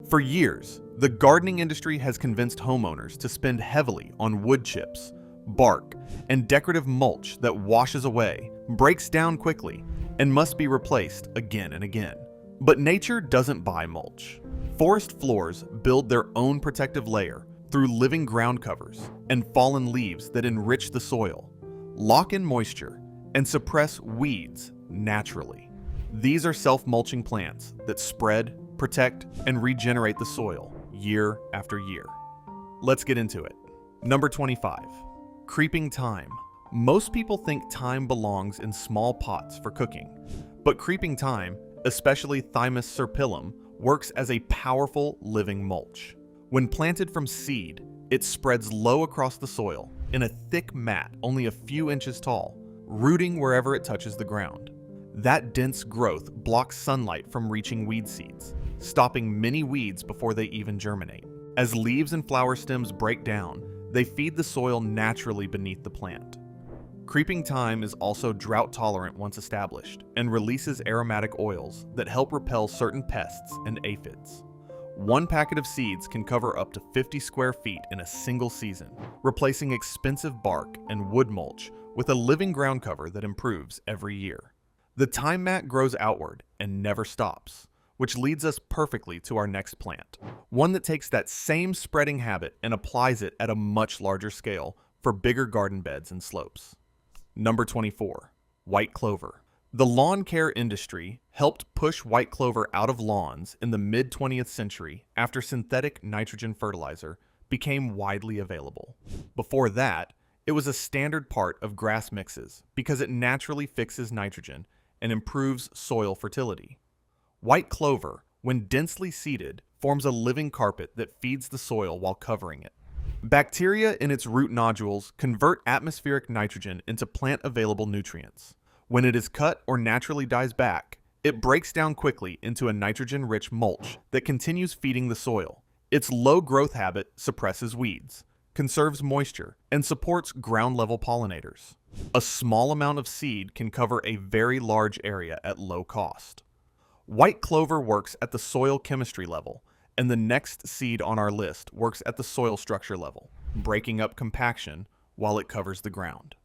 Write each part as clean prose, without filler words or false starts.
For years, the gardening industry has convinced homeowners to spend heavily on wood chips, bark, and decorative mulch that washes away, breaks down quickly, and must be replaced again and again. But nature doesn't buy mulch. Forest floors build their own protective layer through living ground covers and fallen leaves that enrich the soil, lock in moisture, and suppress weeds naturally. These are self-mulching plants that spread, protect, and regenerate the soil year after year. Let's get into it. Number 25. Creeping thyme. Most people think thyme belongs in small pots for cooking, but creeping thyme, especially Thymus serpyllum, works as a powerful living mulch. When planted from seed, it spreads low across the soil in a thick mat only a few inches tall, rooting wherever it touches the ground. That dense growth blocks sunlight from reaching weed seeds, stopping many weeds before they even germinate. As leaves and flower stems break down, they feed the soil naturally beneath the plant. Creeping thyme is also drought tolerant once established and releases aromatic oils that help repel certain pests and aphids. One packet of seeds can cover up to 50 square feet in a single season, replacing expensive bark and wood mulch with a living ground cover that improves every year. The thyme mat grows outward and never stops, which leads us perfectly to our next plant, one that takes that same spreading habit and applies it at a much larger scale for bigger garden beds and slopes. Number 24. White clover. The lawn care industry helped push white clover out of lawns in the mid-20th century after synthetic nitrogen fertilizer became widely available. Before that, it was a standard part of grass mixes because it naturally fixes nitrogen and improves soil fertility. White clover, when densely seeded, forms a living carpet that feeds the soil while covering it. Bacteria in its root nodules convert atmospheric nitrogen into plant-available nutrients. When it is cut or naturally dies back, it breaks down quickly into a nitrogen-rich mulch that continues feeding the soil. Its low growth habit suppresses weeds, conserves moisture, and supports ground-level pollinators. A small amount of seed can cover a very large area at low cost. White clover works at the soil chemistry level, and the next seed on our list works at the soil structure level, breaking up compaction while it covers the ground.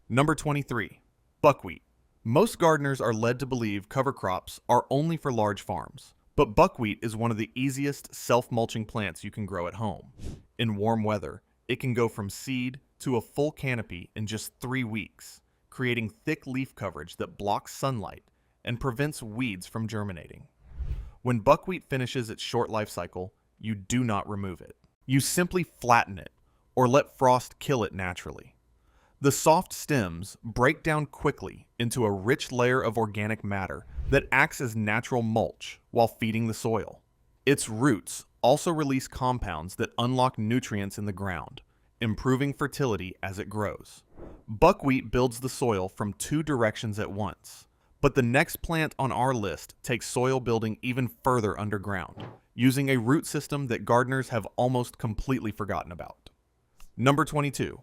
Number 23. Buckwheat. Most gardeners are led to believe cover crops are only for large farms, but buckwheat is one of the easiest self-mulching plants you can grow at home. In warm weather, it can go from seed to a full canopy in just 3 weeks, creating thick leaf coverage that blocks sunlight and prevents weeds from germinating. When buckwheat finishes its short life cycle, you do not remove it. You simply flatten it or let frost kill it naturally. The soft stems break down quickly into a rich layer of organic matter that acts as natural mulch while feeding the soil. Its roots also release compounds that unlock nutrients in the ground, improving fertility as it grows. Buckwheat builds the soil from 2 directions at once. But the next plant on our list takes soil building even further underground, using a root system that gardeners have almost completely forgotten about. Number 22.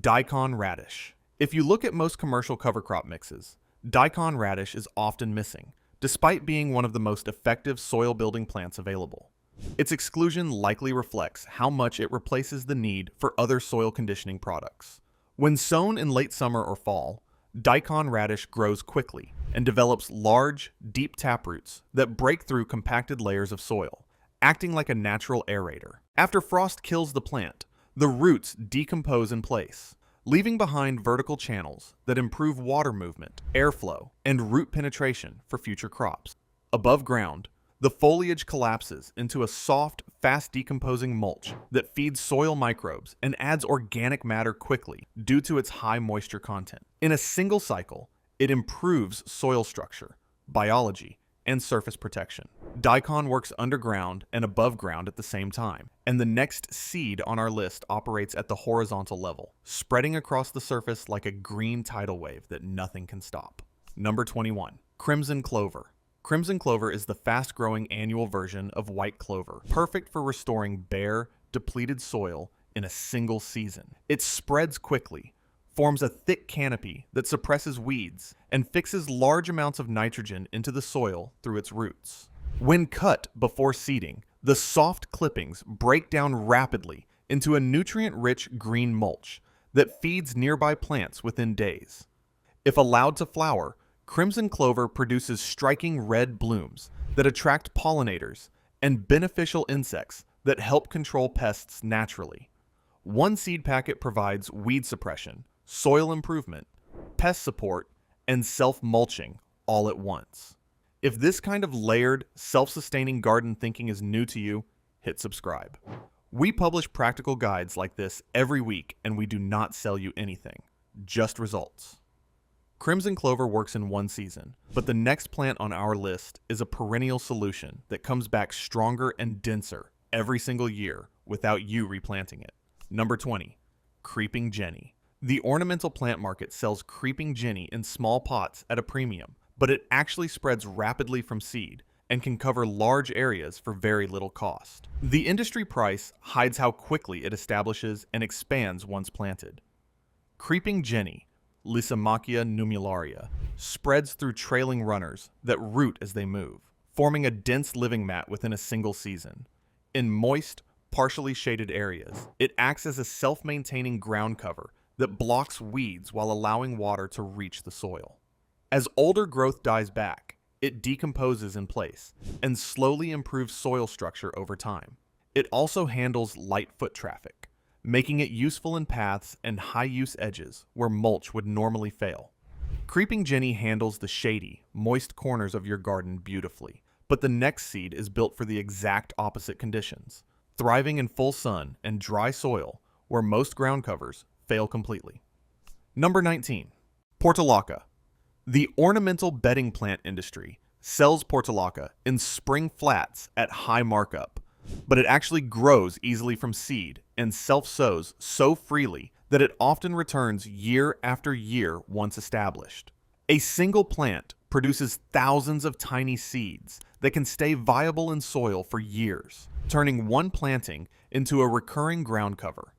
Daikon radish. If you look at most commercial cover crop mixes, daikon radish is often missing, despite being one of the most effective soil building plants available. Its exclusion likely reflects how much it replaces the need for other soil conditioning products. When sown in late summer or fall, daikon radish grows quickly and develops large, deep taproots that break through compacted layers of soil, acting like a natural aerator. After frost kills the plant, the roots decompose in place, leaving behind vertical channels that improve water movement, airflow, and root penetration for future crops. Above ground, the foliage collapses into a soft, fast-decomposing mulch that feeds soil microbes and adds organic matter quickly due to its high moisture content. In a single cycle, it improves soil structure, biology, and surface protection. Daikon works underground and above ground at the same time, and the next seed on our list operates at the horizontal level, spreading across the surface like a green tidal wave that nothing can stop. Number 21. Crimson clover. Crimson clover is the fast-growing annual version of white clover, perfect for restoring bare, depleted soil in a single season. It spreads quickly, forms a thick canopy that suppresses weeds, and fixes large amounts of nitrogen into the soil through its roots. When cut before seeding, The soft clippings break down rapidly into a nutrient-rich green mulch that feeds nearby plants within days. If allowed to flower, crimson clover produces striking red blooms that attract pollinators and beneficial insects that help control pests naturally. One seed packet provides weed suppression, soil improvement, pest support, and self-mulching all at once. If this kind of layered, self-sustaining garden thinking is new to you, hit subscribe. We publish practical guides like this every week, and we do not sell you anything, just results. Crimson clover works in one season, but the next plant on our list is a perennial solution that comes back stronger and denser every single year without you replanting it. Number 20, Creeping Jenny. The ornamental plant market sells Creeping Jenny in small pots at a premium, but it actually spreads rapidly from seed and can cover large areas for very little cost. The industry price hides how quickly it establishes and expands once planted. Creeping Jenny, Lysimachia numularia, spreads through trailing runners that root as they move, forming a dense living mat within a single season. In moist, partially shaded areas, it acts as a self-maintaining ground cover that blocks weeds while allowing water to reach the soil. As older growth dies back, it decomposes in place and slowly improves soil structure over time. It also handles light foot traffic, making it useful in paths and high-use edges where mulch would normally fail. Creeping Jenny handles the shady, moist corners of your garden beautifully, but the next seed is built for the exact opposite conditions, thriving in full sun and dry soil where most ground covers fail completely. Number 19, Portulaca. The ornamental bedding plant industry sells Portulaca in spring flats at high markup, but it actually grows easily from seed and self-sows so freely that it often returns year after year once established. A single plant produces thousands of tiny seeds that can stay viable in soil for years, turning one planting into a recurring ground cover.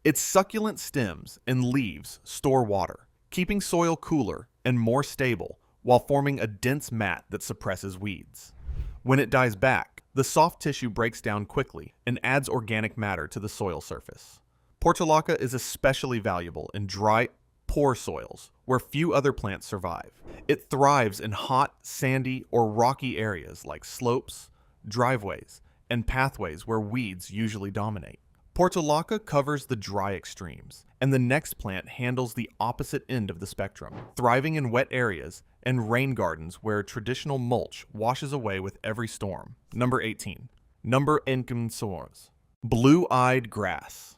Its succulent stems and leaves store water, keeping soil cooler and more stable while forming a dense mat that suppresses weeds. When it dies back, the soft tissue breaks down quickly and adds organic matter to the soil surface. Portulaca is especially valuable in dry, poor soils where few other plants survive. It thrives in hot, sandy, or rocky areas like slopes, driveways, and pathways where weeds usually dominate. Portulaca covers the dry extremes, and the next plant handles the opposite end of the spectrum, thriving in wet areas and rain gardens where traditional mulch washes away with every storm. Number 18. Number Enrich. Blue-eyed grass.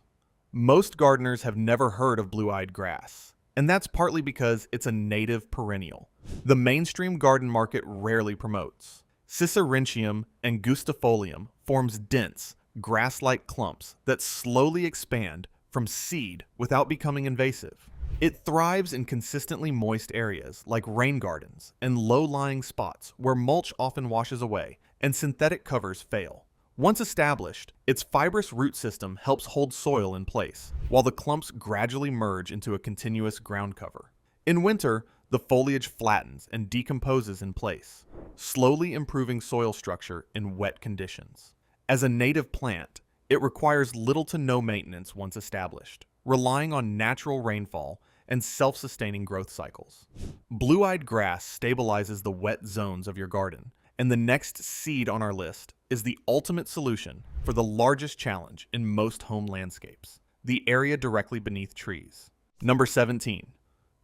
Most gardeners have never heard of blue-eyed grass, and that's partly because it's a native perennial the mainstream garden market rarely promotes. Cicerentium angustifolium forms dense, grass-like clumps that slowly expand from seed without becoming invasive. It thrives in consistently moist areas like rain gardens and low-lying spots where mulch often washes away and synthetic covers fail. Once established, its fibrous root system helps hold soil in place, while the clumps gradually merge into a continuous ground cover. In winter, the foliage flattens and decomposes in place, slowly improving soil structure in wet conditions. As a native plant, it requires little to no maintenance once established, relying on natural rainfall and self-sustaining growth cycles. Blue-eyed grass stabilizes the wet zones of your garden, and the next seed on our list is the ultimate solution for the largest challenge in most home landscapes, the area directly beneath trees. Number 17,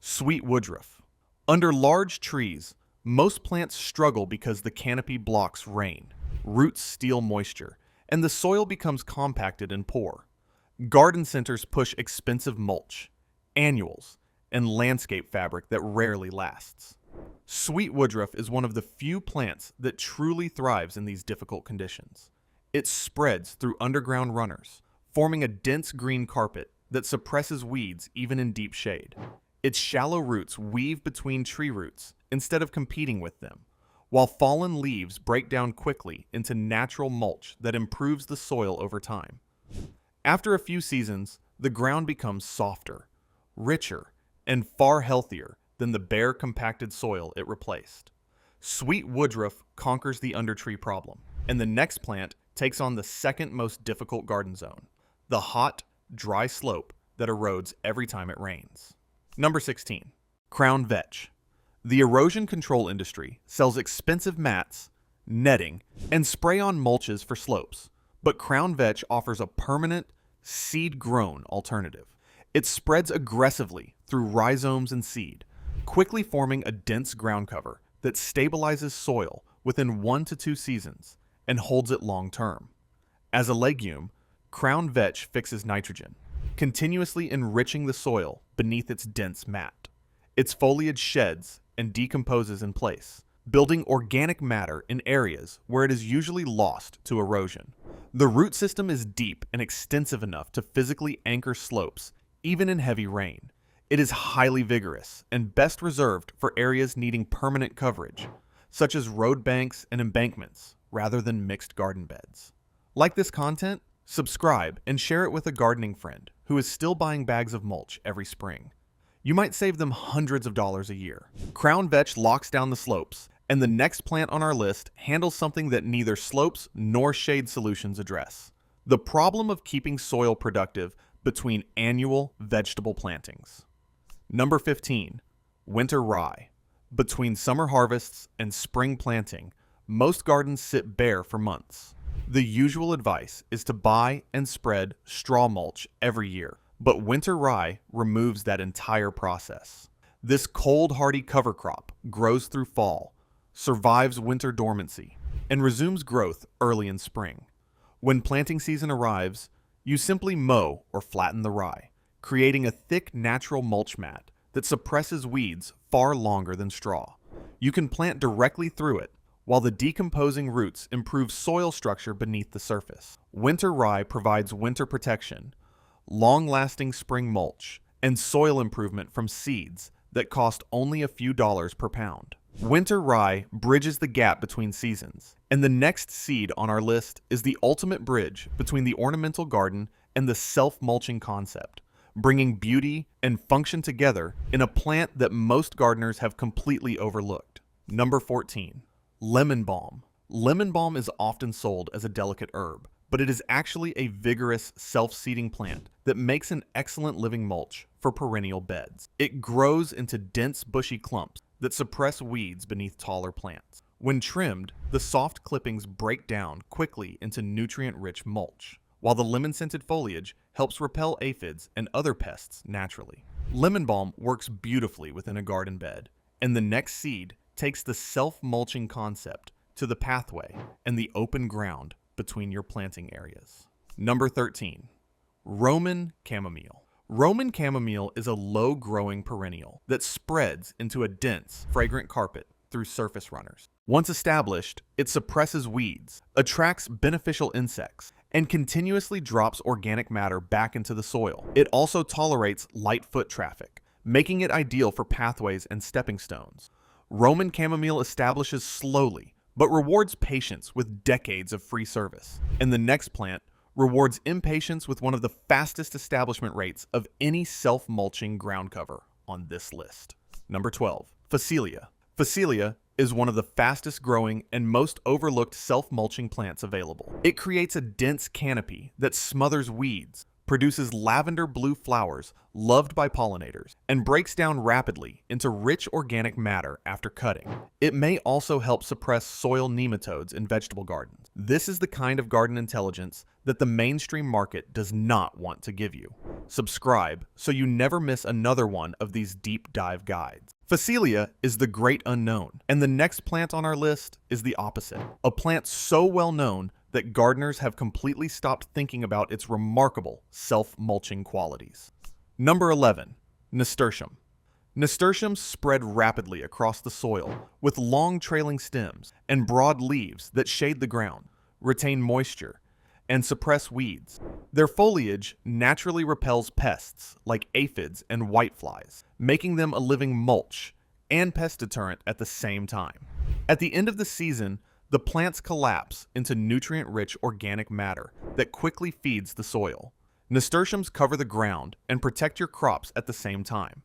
sweet woodruff. Under large trees, most plants struggle because the canopy blocks rain, roots steal moisture, and the soil becomes compacted and poor. Garden centers push expensive mulch, annuals, and landscape fabric that rarely lasts. Sweet woodruff is one of the few plants that truly thrives in these difficult conditions. It spreads through underground runners, forming a dense green carpet that suppresses weeds even in deep shade. Its shallow roots weave between tree roots instead of competing with them, while fallen leaves break down quickly into natural mulch that improves the soil over time. After a few seasons, the ground becomes softer, richer, and far healthier than the bare compacted soil it replaced. Sweet woodruff conquers the undertree problem, and the next plant takes on the second most difficult garden zone, the hot, dry slope that erodes every time it rains. Number 16. Crown vetch. The erosion control industry sells expensive mats, netting, and spray-on mulches for slopes, but crown vetch offers a permanent, seed-grown alternative. It spreads aggressively through rhizomes and seed, quickly forming a dense ground cover that stabilizes soil within 1 to 2 seasons and holds it long-term. As a legume, crown vetch fixes nitrogen, continuously enriching the soil beneath its dense mat. Its foliage sheds and decomposes in place, building organic matter in areas where it is usually lost to erosion. The root system is deep and extensive enough to physically anchor slopes, even in heavy rain. It is highly vigorous and best reserved for areas needing permanent coverage, such as road banks and embankments, rather than mixed garden beds. Like this content? Subscribe and share it with a gardening friend who is still buying bags of mulch every spring. You might save them hundreds of dollars a year. Crown vetch locks down the slopes, and the next plant on our list handles something that neither slopes nor shade solutions address: the problem of keeping soil productive between annual vegetable plantings. Number 15. Winter rye. Between summer harvests and spring planting, most gardens sit bare for months. The usual advice is to buy and spread straw mulch every year, but winter rye removes that entire process. This cold hardy cover crop grows through fall, survives winter dormancy, and resumes growth early in spring. When planting season arrives, you simply mow or flatten the rye, creating a thick natural mulch mat that suppresses weeds far longer than straw. You can plant directly through it, while the decomposing roots improve soil structure beneath the surface. Winter rye provides winter protection, long-lasting spring mulch, and soil improvement from seeds that cost only a few dollars per pound. Winter rye bridges the gap between seasons, and the next seed on our list is the ultimate bridge between the ornamental garden and the self-mulching concept, bringing beauty and function together in a plant that most gardeners have completely overlooked. Number 14. Lemon balm. Lemon balm is often sold as a delicate herb, but it is actually a vigorous self-seeding plant that makes an excellent living mulch for perennial beds. It grows into dense bushy clumps that suppress weeds beneath taller plants. When trimmed, the soft clippings break down quickly into nutrient-rich mulch, while the lemon-scented foliage helps repel aphids and other pests naturally. Lemon balm works beautifully within a garden bed, and the next seed takes the self-mulching concept to the pathway and the open ground between your planting areas. Number 13. Roman chamomile. Roman chamomile is a low-growing perennial that spreads into a dense, fragrant carpet through surface runners. Once established, it suppresses weeds, attracts beneficial insects, and continuously drops organic matter back into the soil. It also tolerates light foot traffic, making it ideal for pathways and stepping stones. Roman chamomile establishes slowly, but rewards patience with decades of free service. And the next plant rewards impatience with one of the fastest establishment rates of any self-mulching ground cover on this list. Number 12. Phacelia. Phacelia is one of the fastest growing and most overlooked self-mulching plants available. It creates a dense canopy that smothers weeds, produces lavender blue flowers loved by pollinators, and breaks down rapidly into rich organic matter after cutting. It may also help suppress soil nematodes in vegetable gardens. This is the kind of garden intelligence that the mainstream market does not want to give you. Subscribe so you never miss another one of these deep dive guides. Phacelia is the great unknown, and the next plant on our list is the opposite. A plant so well known that gardeners have completely stopped thinking about its remarkable self-mulching qualities. Number 11. Nasturtium. Nasturtiums spread rapidly across the soil with long trailing stems and broad leaves that shade the ground, retain moisture, and suppress weeds. Their foliage naturally repels pests like aphids and whiteflies, making them a living mulch and pest deterrent at the same time. At the end of the season, the plants collapse into nutrient-rich organic matter that quickly feeds the soil. Nasturtiums cover the ground and protect your crops at the same time.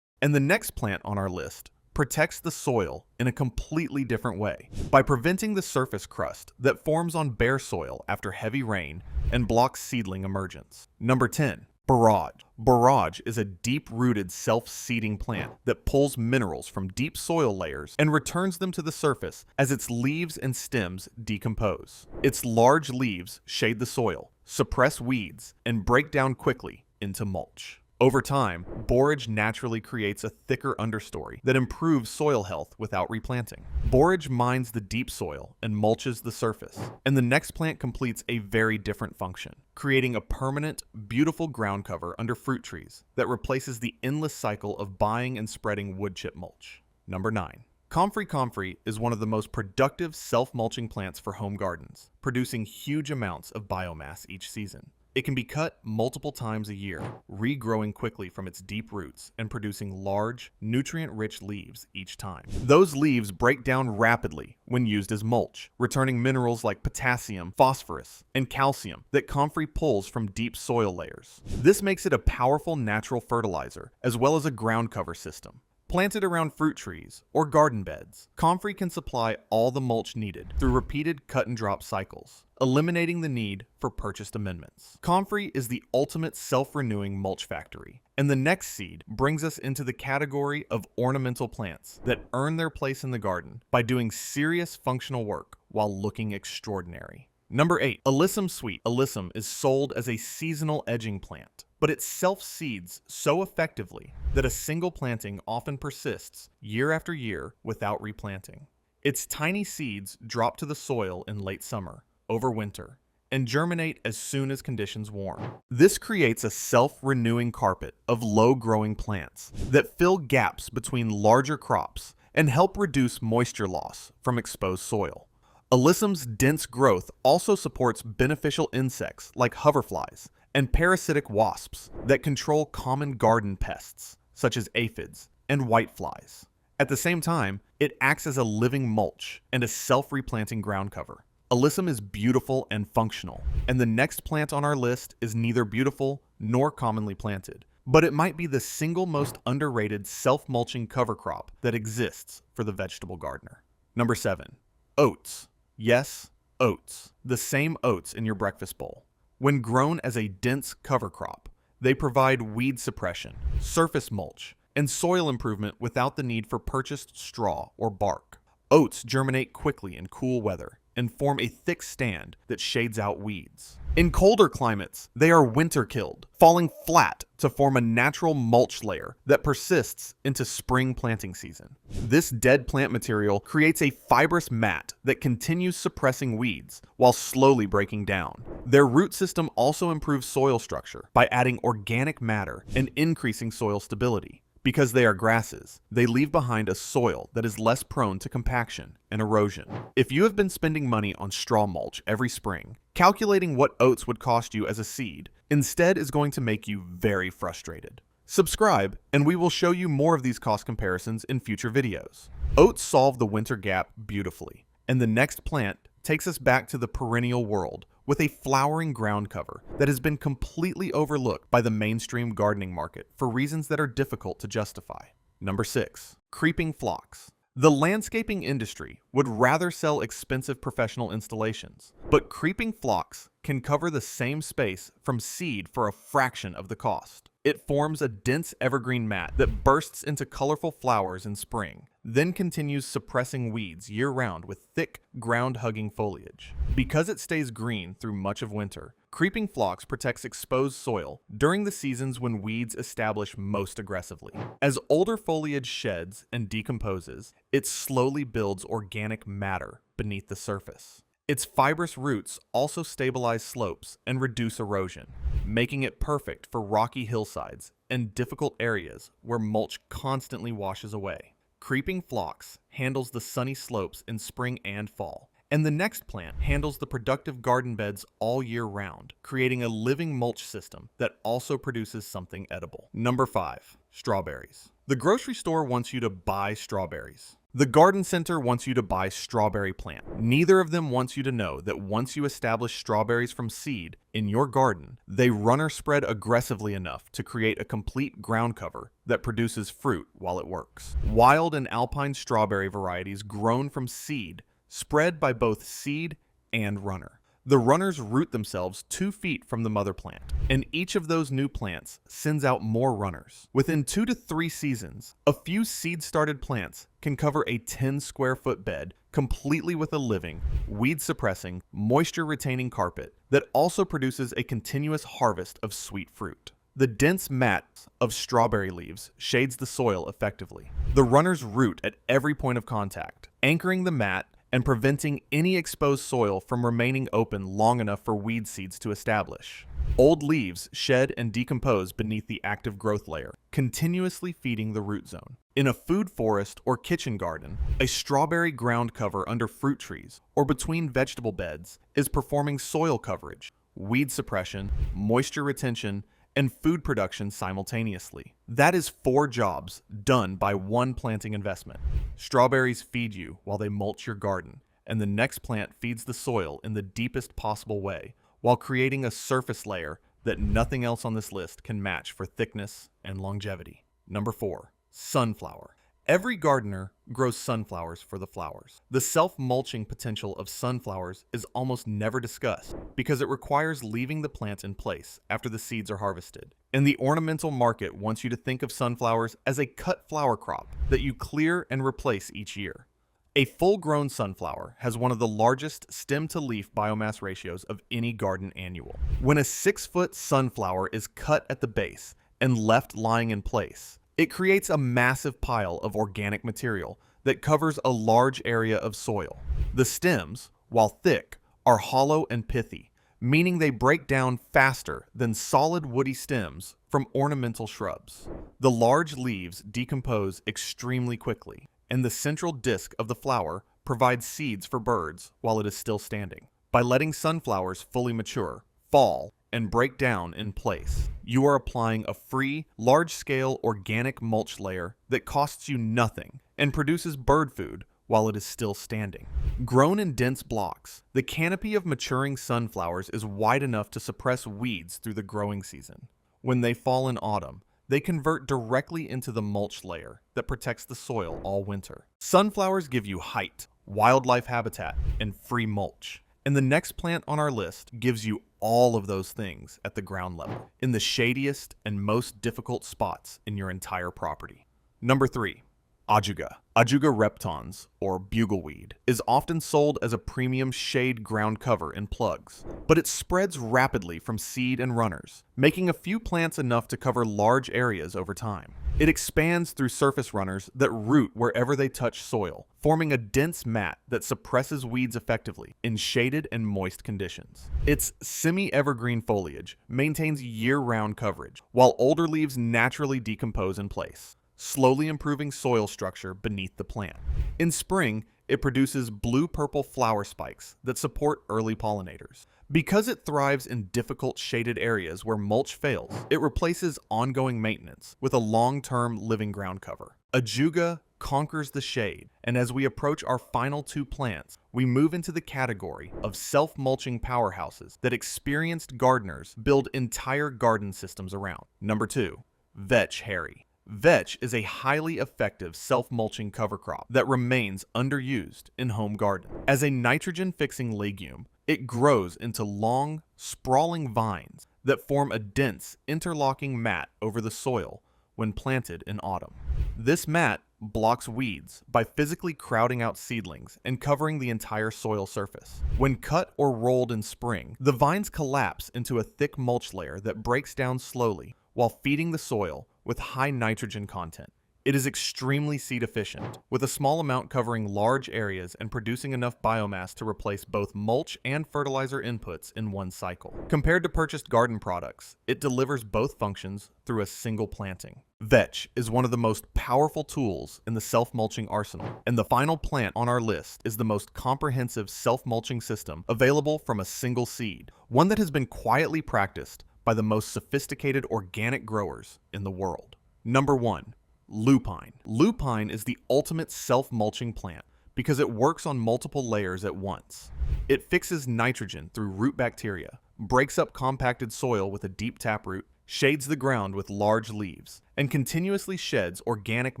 And the next plant on our list protects the soil in a completely different way by preventing the surface crust that forms on bare soil after heavy rain and blocks seedling emergence. Number 10. Borage. Borage is a deep-rooted self-seeding plant that pulls minerals from deep soil layers and returns them to the surface as its leaves and stems decompose. Its large leaves shade the soil, suppress weeds, and break down quickly into mulch. Over time, borage naturally creates a thicker understory that improves soil health without replanting. Borage mines the deep soil and mulches the surface, and the next plant completes a very different function, creating a permanent, beautiful ground cover under fruit trees that replaces the endless cycle of buying and spreading wood chip mulch. Number 9. Comfrey is one of the most productive self-mulching plants for home gardens, producing huge amounts of biomass each season. It can be cut multiple times a year, regrowing quickly from its deep roots and producing large, nutrient-rich leaves each time. Those leaves break down rapidly when used as mulch, returning minerals like potassium, phosphorus, and calcium that comfrey pulls from deep soil layers. This makes it a powerful natural fertilizer, as well as a ground cover system. Planted around fruit trees or garden beds, comfrey can supply all the mulch needed through repeated cut and drop cycles, eliminating the need for purchased amendments. Comfrey is the ultimate self-renewing mulch factory, and the next seed brings us into the category of ornamental plants that earn their place in the garden by doing serious functional work while looking extraordinary. Number 8. Alyssum Sweet. Alyssum is sold as a seasonal edging plant, but it self-seeds so effectively that a single planting often persists year after year without replanting. Its tiny seeds drop to the soil in late summer, over winter, and germinate as soon as conditions warm. This creates a self-renewing carpet of low-growing plants that fill gaps between larger crops and help reduce moisture loss from exposed soil. Alyssum's dense growth also supports beneficial insects like hoverflies and parasitic wasps that control common garden pests, such as aphids and whiteflies. At the same time, it acts as a living mulch and a self-replanting ground cover. Alyssum is beautiful and functional, and the next plant on our list is neither beautiful nor commonly planted, but it might be the single most underrated self-mulching cover crop that exists for the vegetable gardener. Number 7. Oats. Yes, oats. The same oats in your breakfast bowl. When grown as a dense cover crop, they provide weed suppression, surface mulch, and soil improvement without the need for purchased straw or bark. Oats germinate quickly in cool weather and form a thick stand that shades out weeds. In colder climates, they are winter-killed, falling flat to form a natural mulch layer that persists into spring planting season. This dead plant material creates a fibrous mat that continues suppressing weeds while slowly breaking down. Their root system also improves soil structure by adding organic matter and increasing soil stability. Because they are grasses, they leave behind a soil that is less prone to compaction and erosion. If you have been spending money on straw mulch every spring, calculating what oats would cost you as a seed instead is going to make you very frustrated. Subscribe, and we will show you more of these cost comparisons in future videos. Oats solve the winter gap beautifully, and the next plant takes us back to the perennial world with a flowering ground cover that has been completely overlooked by the mainstream gardening market for reasons that are difficult to justify. Number 6. Creeping phlox. The landscaping industry would rather sell expensive professional installations, but creeping phlox can cover the same space from seed for a fraction of the cost. It forms a dense evergreen mat that bursts into colorful flowers in spring, then continues suppressing weeds year-round with thick, ground-hugging foliage. Because it stays green through much of winter, creeping phlox protects exposed soil during the seasons when weeds establish most aggressively. As older foliage sheds and decomposes, it slowly builds organic matter beneath the surface. Its fibrous roots also stabilize slopes and reduce erosion, making it perfect for rocky hillsides and difficult areas where mulch constantly washes away. Creeping phlox handles the sunny slopes in spring and fall, and the next plant handles the productive garden beds all year round, creating a living mulch system that also produces something edible. Number 5. Strawberries. The grocery store wants you to buy strawberries, The garden center wants you to buy strawberry plant. Neither of them wants you to know that once you establish strawberries from seed in your garden, they runner spread aggressively enough to create a complete ground cover that produces fruit while it works. Wild and alpine strawberry varieties grown from seed spread by both seed and runner. The runners root themselves 2 feet from the mother plant, and each of those new plants sends out more runners. Within 2 to 3 seasons, a few seed-started plants can cover a 10 square foot bed completely with a living, weed-suppressing, moisture-retaining carpet that also produces a continuous harvest of sweet fruit. The dense mat of strawberry leaves shades the soil effectively. The runners root at every point of contact, anchoring the mat and preventing any exposed soil from remaining open long enough for weed seeds to establish. Old leaves shed and decompose beneath the active growth layer, continuously feeding the root zone. In a food forest or kitchen garden, a strawberry ground cover under fruit trees or between vegetable beds is performing soil coverage, weed suppression, moisture retention, and food production simultaneously. That is 4 jobs done by 1 planting investment. Strawberries feed you while they mulch your garden, and the next plant feeds the soil in the deepest possible way, while creating a surface layer that nothing else on this list can match for thickness and longevity. Number 4, sunflower. Every gardener grows sunflowers for the flowers. The self-mulching potential of sunflowers is almost never discussed because it requires leaving the plant in place after the seeds are harvested. And the ornamental market wants you to think of sunflowers as a cut flower crop that you clear and replace each year. A full-grown sunflower has one of the largest stem-to-leaf biomass ratios of any garden annual. When a 6-foot sunflower is cut at the base and left lying in place, it creates a massive pile of organic material that covers a large area of soil. The stems, while thick, are hollow and pithy, meaning they break down faster than solid woody stems from ornamental shrubs. The large leaves decompose extremely quickly, and the central disc of the flower provides seeds for birds while it is still standing. By letting sunflowers fully mature, fall, and break down in place, you are applying a free, large-scale organic mulch layer that costs you nothing and produces bird food while it is still standing. Grown in dense blocks, the canopy of maturing sunflowers is wide enough to suppress weeds through the growing season. When they fall in autumn, they convert directly into the mulch layer that protects the soil all winter. Sunflowers give you height, wildlife habitat, and free mulch. And the next plant on our list gives you all of those things at the ground level, in the shadiest and most difficult spots in your entire property. Number 3, Ajuga. Ajuga reptans, or bugleweed, is often sold as a premium shade ground cover in plugs, but it spreads rapidly from seed and runners, making a few plants enough to cover large areas over time. It expands through surface runners that root wherever they touch soil, forming a dense mat that suppresses weeds effectively in shaded and moist conditions. Its semi-evergreen foliage maintains year-round coverage, while older leaves naturally decompose in place, slowly improving soil structure beneath the plant. In spring, it produces blue-purple flower spikes that support early pollinators. Because it thrives in difficult shaded areas where mulch fails, it replaces ongoing maintenance with a long-term living ground cover. Ajuga conquers the shade, and as we approach our final 2 plants, we move into the category of self-mulching powerhouses that experienced gardeners build entire garden systems around. Number 2, Vetch Hairy. Vetch is a highly effective self-mulching cover crop that remains underused in home gardens. As a nitrogen-fixing legume, it grows into long, sprawling vines that form a dense, interlocking mat over the soil when planted in autumn. This mat blocks weeds by physically crowding out seedlings and covering the entire soil surface. When cut or rolled in spring, the vines collapse into a thick mulch layer that breaks down slowly while feeding the soil with high nitrogen content. It is extremely seed efficient, with a small amount covering large areas and producing enough biomass to replace both mulch and fertilizer inputs in one cycle. Compared to purchased garden products, it delivers both functions through a single planting. Vetch is one of the most powerful tools in the self-mulching arsenal, and the final plant on our list is the most comprehensive self-mulching system available from a single seed, one that has been quietly practiced by the most sophisticated organic growers in the world. Number 1, Lupine. Lupine is the ultimate self-mulching plant because it works on multiple layers at once. It fixes nitrogen through root bacteria, breaks up compacted soil with a deep taproot, shades the ground with large leaves, and continuously sheds organic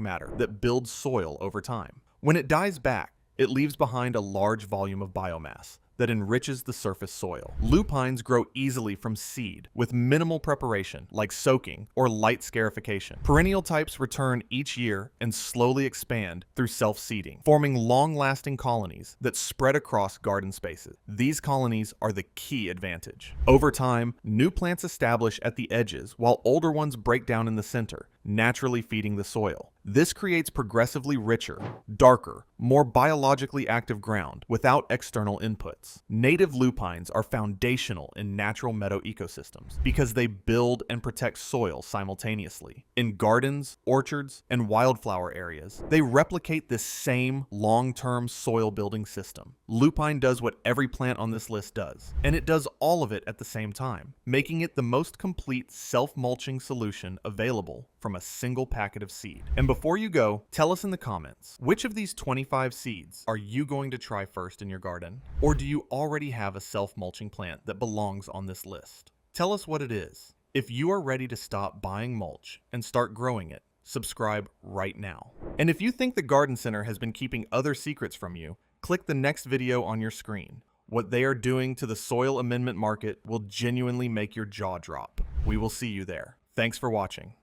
matter that builds soil over time. When it dies back, it leaves behind a large volume of biomass that enriches the surface soil. Lupines grow easily from seed with minimal preparation like soaking or light scarification. Perennial types return each year and slowly expand through self-seeding, forming long-lasting colonies that spread across garden spaces. These colonies are the key advantage. Over time, new plants establish at the edges while older ones break down in the center, naturally feeding the soil. This creates progressively richer, darker, more biologically active ground without external inputs. Native lupines are foundational in natural meadow ecosystems because they build and protect soil simultaneously. In gardens, orchards, and wildflower areas, they replicate this same long-term soil building system. Lupine does what every plant on this list does, and it does all of it at the same time, making it the most complete self-mulching solution available from a single packet of seed. And before you go, tell us in the comments, which of these 25 seeds are you going to try first in your garden? Or do you already have a self-mulching plant that belongs on this list? Tell us what it is. If you are ready to stop buying mulch and start growing it, subscribe right now. And if you think the Garden Center has been keeping other secrets from you, click the next video on your screen. What they are doing to the soil amendment market will genuinely make your jaw drop. We will see you there. Thanks for watching.